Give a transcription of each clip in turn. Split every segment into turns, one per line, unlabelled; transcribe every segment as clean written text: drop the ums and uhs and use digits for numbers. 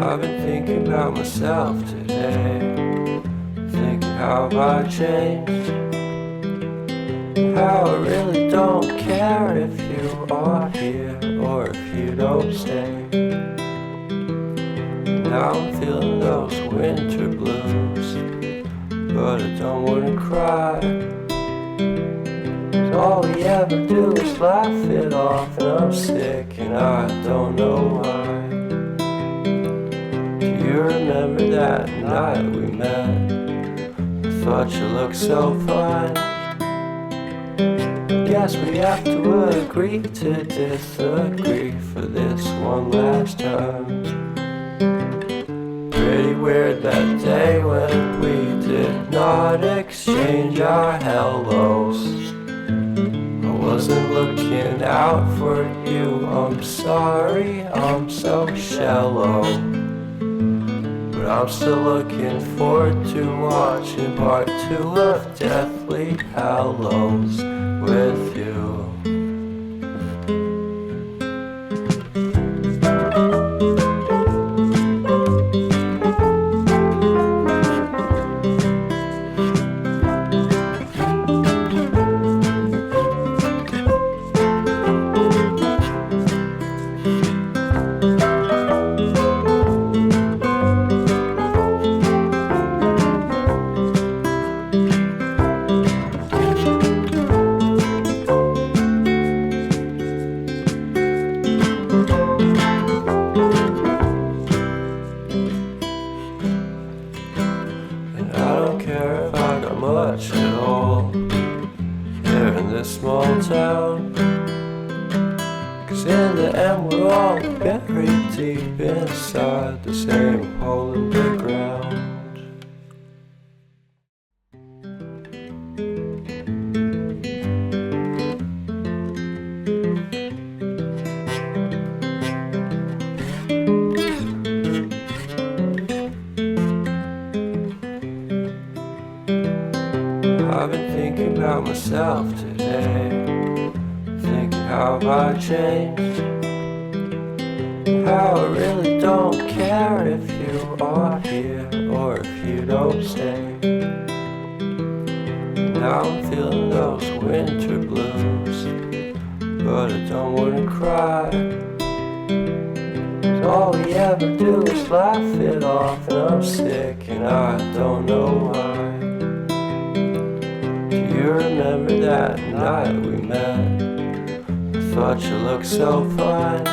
I've been thinking about myself today, thinking how have I changed, how I really don't care if you are here or if you don't stay. Now I'm feeling those winter blues, but I don't wanna cry. All we ever do is laugh it off, and I'm sick and I don't know why. Do you remember that night we met? I thought you looked so fine. Guess we have to agree to disagree for this one last time. Pretty weird that day when we did not exchange our hellos. I wasn't looking out for you, I'm sorry, I'm so shallow. But I'm still looking forward to watching part 2 of Deathly Hallows with you. Much at all here in this small town, 'cause in the end we're all buried deep inside the same hole in the ground. I've been thinking about myself today, thinking how have I changed, how I really don't care if you are here or if you don't stay. Now I'm feeling those winter blues, but I don't wanna cry. All we ever do is laugh it off, and I'm sick and I don't know why. You remember that night we met? I thought you looked so fine.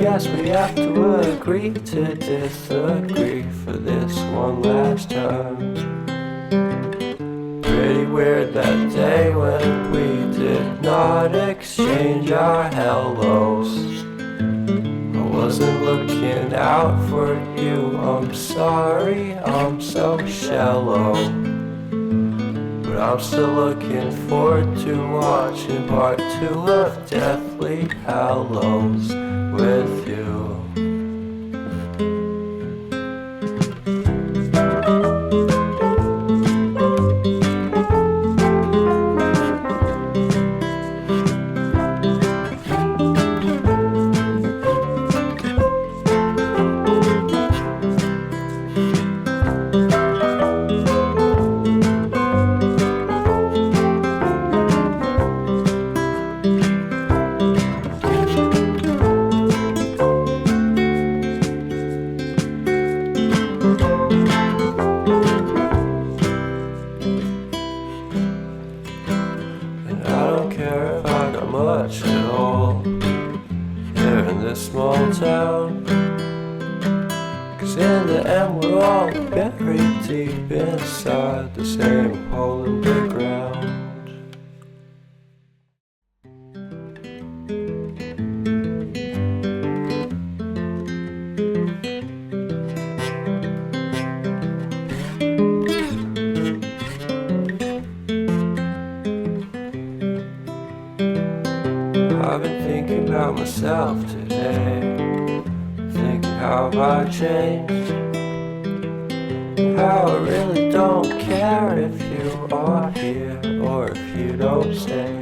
Guess we have to agree to disagree for this one last time. Pretty weird that day when we did not exchange our hellos. I wasn't looking out for you, I'm sorry, I'm so shallow. But I'm still looking forward to watching part 2 of Deathly Hallows with you. Much at all here in this small town, 'cause in the end we're all buried deep inside the same hole in the ground. I've been thinking about myself today, thinking how have I changed, how I really don't care if you are here or if you don't stay.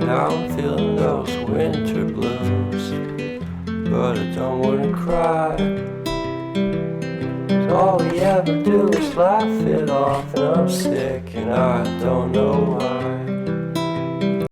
Now I'm feeling those winter blues, but I don't wanna cry. All we ever do is laugh it off, and I'm sick and I don't know why.